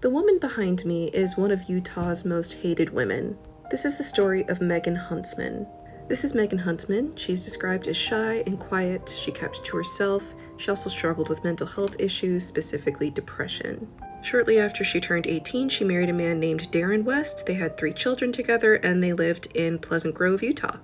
The woman behind me is one of Utah's most hated women. This is the story of Megan Huntsman. This is Megan Huntsman. She's described as shy and quiet. She kept to herself. She also struggled with mental health issues, specifically depression. Shortly after she turned 18, she married a man named Darren West. They had 3 children together, and they lived in Pleasant Grove, Utah.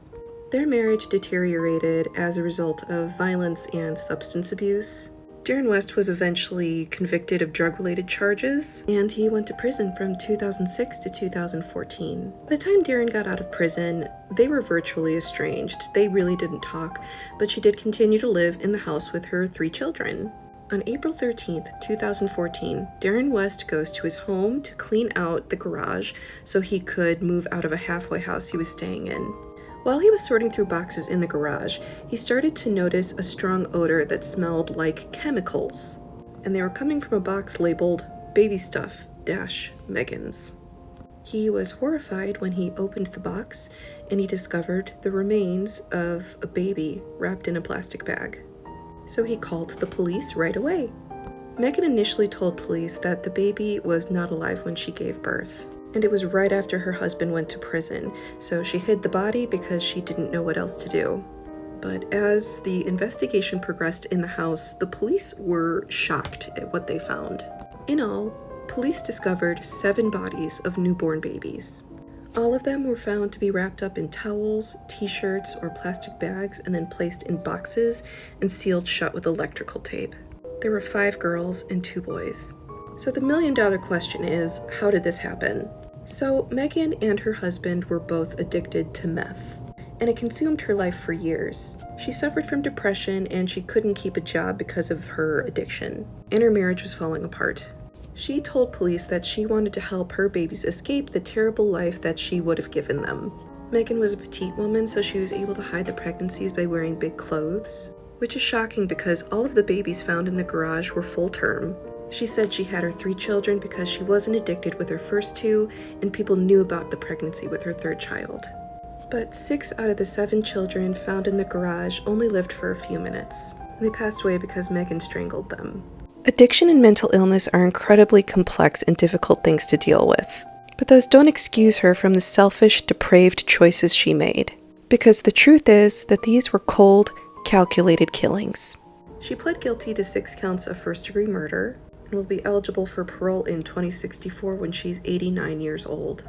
Their marriage deteriorated as a result of violence and substance abuse. Darren West was eventually convicted of drug-related charges, and he went to prison from 2006 to 2014. By the time Darren got out of prison, they were virtually estranged. They really didn't talk, but she did continue to live in the house with her 3 children. On April 13th, 2014, Darren West goes to his home to clean out the garage so he could move out of a halfway house he was staying in. While he was sorting through boxes in the garage, he started to notice a strong odor that smelled like chemicals, and they were coming from a box labeled Baby Stuff - Megan's. He was horrified when he opened the box and he discovered the remains of a baby wrapped in a plastic bag. So he called the police right away. Megan initially told police that the baby was not alive when she gave birth. And it was right after her husband went to prison, so she hid the body because she didn't know what else to do. But as the investigation progressed in the house, the police were shocked at what they found. In all, police discovered 7 bodies of newborn babies. All of them were found to be wrapped up in towels, t-shirts, or plastic bags, and then placed in boxes and sealed shut with electrical tape. There were 5 girls and 2 boys. So the million-dollar question is, how did this happen? So Megan and her husband were both addicted to meth, and it consumed her life for years. She suffered from depression and she couldn't keep a job because of her addiction, and her marriage was falling apart. She told police that she wanted to help her babies escape the terrible life that she would have given them. Megan was a petite woman, so she was able to hide the pregnancies by wearing big clothes, which is shocking because all of the babies found in the garage were full term. She said she had her 3 children because she wasn't addicted with her first 2, and people knew about the pregnancy with her 3rd child. But 6 out of the 7 children found in the garage only lived for a few minutes. They passed away because Megan strangled them. Addiction and mental illness are incredibly complex and difficult things to deal with. But those don't excuse her from the selfish, depraved choices she made. Because the truth is that these were cold, calculated killings. She pled guilty to 6 counts of first-degree murder, and will be eligible for parole in 2064 when she's 89 years old.